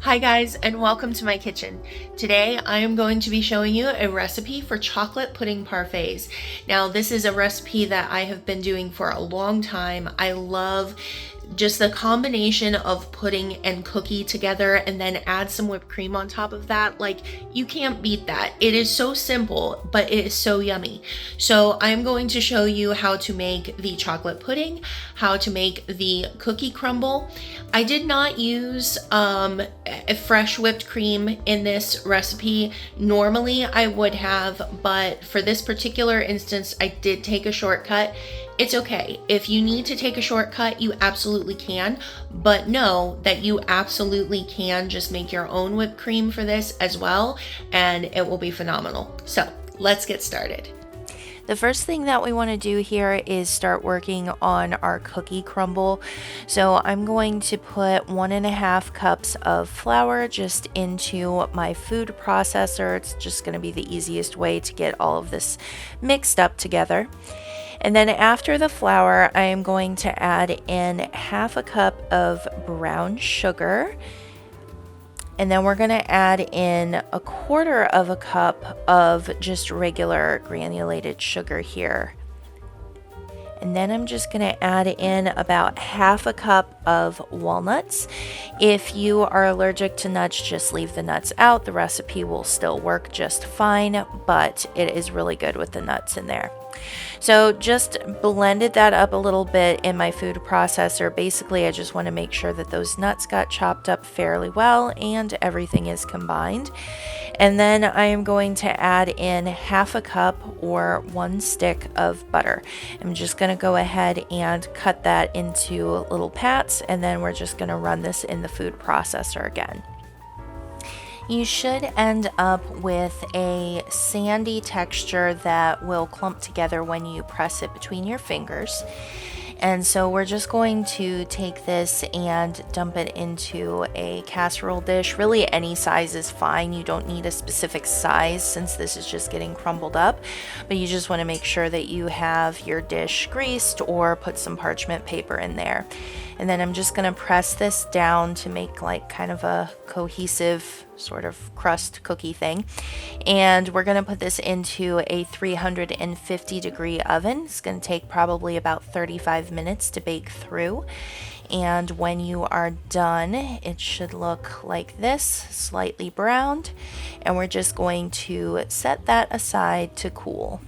Hi guys, and welcome to my kitchen. Today I am going to be showing you a recipe for chocolate pudding parfaits. Now this is a recipe that I have been doing for a long time. I love just the combination of pudding and cookie together and then add some whipped cream on top of that. Like, you can't beat that. It is so simple, but it is so yummy. So I'm going to show you how to make the chocolate pudding, how to make the cookie crumble. I did not use a fresh whipped cream in this recipe. Normally I would have, but for this particular instance, I did take a shortcut. It's okay. If you need to take a shortcut, you absolutely can, but know that you absolutely can just make your own whipped cream for this as well, and it will be phenomenal. So let's get started. The first thing that we want to do here is start working on our cookie crumble. So I'm going to put 1.5 cups of flour just into my food processor. It's just going to be the easiest way to get all of this mixed up together. And then after the flour, I am going to add in 1/2 cup of brown sugar. And then we're going to add in 1/4 cup of just regular granulated sugar here. And then I'm just going to add in about 1/2 cup of walnuts. If you are allergic to nuts, just leave the nuts out. The recipe will still work just fine, but it is really good with the nuts in there. So just blended that up a little bit in my food processor. Basically, I just want to make sure that those nuts got chopped up fairly well and everything is combined. And then I am going to add in 1/2 cup or 1 stick of butter. I'm just going to go ahead and cut that into little pats, and then we're just going to run this in the food processor again. You should end up with a sandy texture that will clump together when you press it between your fingers. And so we're just going to take this and dump it into a casserole dish. Really, any size is fine. You don't need a specific size since this is just getting crumbled up, but you just want to make sure that you have your dish greased or put some parchment paper in there. And then I'm just going to press this down to make like kind of a cohesive sort of crust cookie thing. And we're going to put this into a 350-degree oven. It's going to take probably about 35 minutes to bake through. And when you are done, it should look like this, slightly browned. And we're just going to set that aside to cool.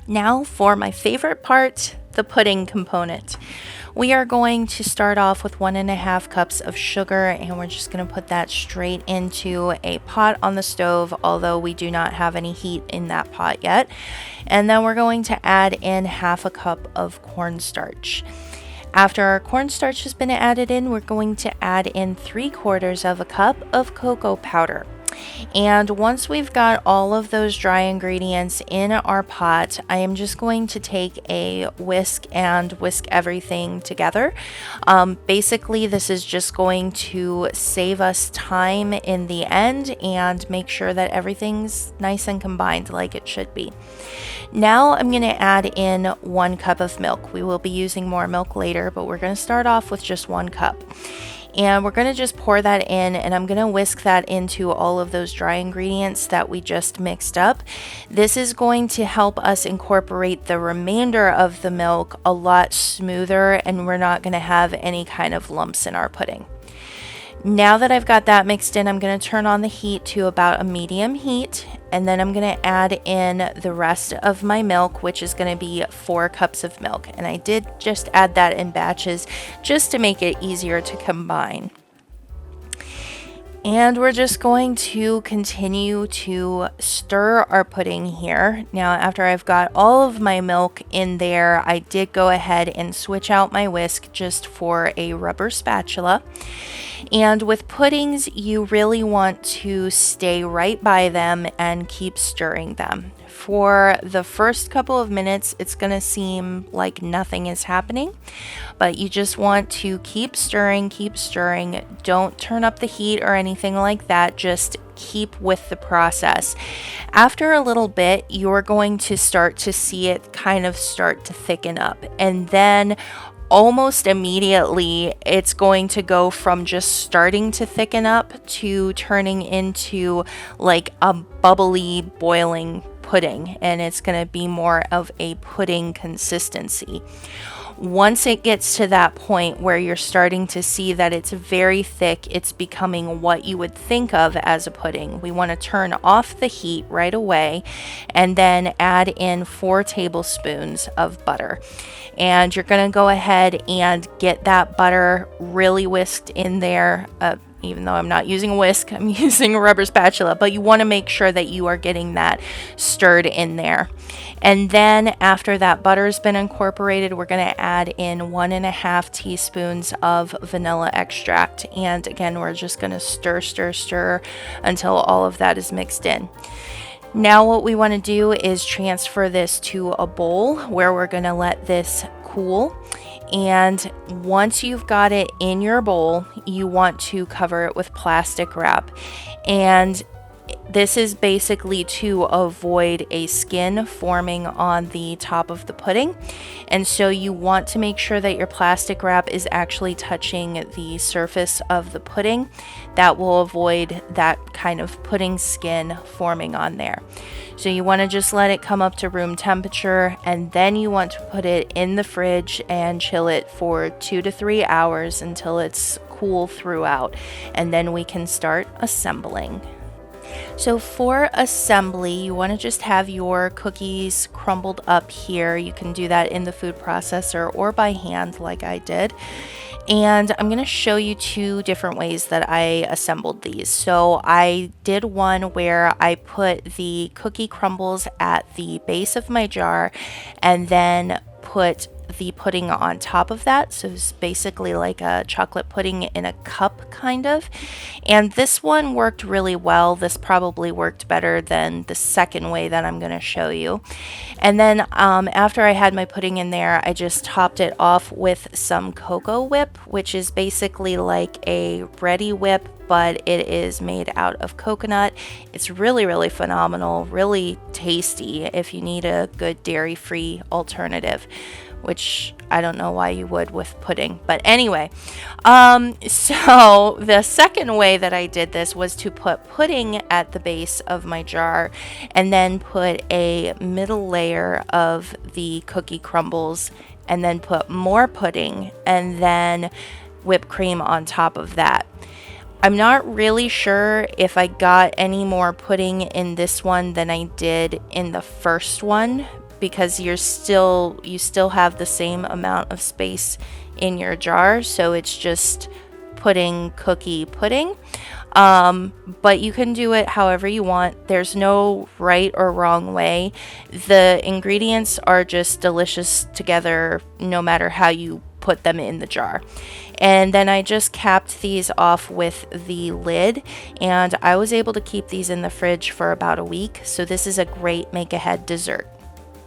Now for my favorite part, the pudding component. We are going to start off with 1.5 cups of sugar, and we're just going to put that straight into a pot on the stove, although we do not have any heat in that pot yet. And then we're going to add in 1/2 cup of cornstarch. After our cornstarch has been added in, we're going to add in 3/4 cup of cocoa powder. And once we've got all of those dry ingredients in our pot, I am just going to take a whisk and whisk everything together. Basically, this is just going to save us time in the end and make sure that everything's nice and combined like it should be. Now I'm going to add in 1 cup of milk. We will be using more milk later, but we're going to start off with just 1 cup. And we're going to just pour that in, and I'm going to whisk that into all of those dry ingredients that we just mixed up. This is going to help us incorporate the remainder of the milk a lot smoother, and we're not going to have any kind of lumps in our pudding. Now that I've got that mixed in, I'm going to turn on the heat to about a medium heat, and then I'm going to add in the rest of my milk, which is going to be 4 cups of milk. And I did just add that in batches just to make it easier to combine. And we're just going to continue to stir our pudding here. Now, after I've got all of my milk in there, I did go ahead and switch out my whisk just for a rubber spatula. And with puddings, you really want to stay right by them and keep stirring them. For the first couple of minutes, it's going to seem like nothing is happening, but you just want to keep stirring, keep stirring. Don't turn up the heat or anything like that. Just keep with the process. After a little bit, you're going to start to see it kind of start to thicken up, and then almost immediately it's going to go from just starting to thicken up to turning into like a bubbly boiling pudding, and it's going to be more of a pudding consistency. Once it gets to that point where you're starting to see that it's very thick, it's becoming what you would think of as a pudding, we want to turn off the heat right away and then add in 4 tablespoons of butter. And you're going to go ahead and get that butter really whisked in there. Even though I'm not using a whisk, I'm using a rubber spatula, but you want to make sure that you are getting that stirred in there. And then after that butter's been incorporated, we're going to add in 1.5 teaspoons of vanilla extract. And again, we're just going to stir until all of that is mixed in. Now what we want to do is transfer this to a bowl where we're going to let this cool. And once you've got it in your bowl, you want to cover it with plastic wrap. And this is basically to avoid a skin forming on the top of the pudding. And so you want to make sure that your plastic wrap is actually touching the surface of the pudding. That will avoid that kind of pudding skin forming on there. So you want to just let it come up to room temperature, and then you want to put it in the fridge and chill it for 2 to 3 hours until it's cool throughout. And then we can start assembling. So for assembly, you want to just have your cookies crumbled up here. You can do that in the food processor or by hand like I did. And I'm going to show you 2 different ways that I assembled these. So I did one where I put the cookie crumbles at the base of my jar and then put the pudding on top of that. So it's basically like a chocolate pudding in a cup kind of. And this one worked really well. This probably worked better than the second way that I'm going to show you. And then after I had my pudding in there, I just topped it off with some cocoa whip, which is basically like a ready whip, but it is made out of coconut. It's really, really phenomenal, really tasty if you need a good dairy-free alternative, which I don't know why you would with pudding. But anyway, so the second way that I did this was to put pudding at the base of my jar and then put a middle layer of the cookie crumbles and then put more pudding and then whipped cream on top of that. I'm not really sure if I got any more pudding in this one than I did in the first one, because you still have the same amount of space in your jar, so it's just pudding, cookie, pudding. But you can do it however you want. There's no right or wrong way. The ingredients are just delicious together no matter how you put them in the jar. And then I just capped these off with the lid, and I was able to keep these in the fridge for about a week. So this is a great make ahead dessert.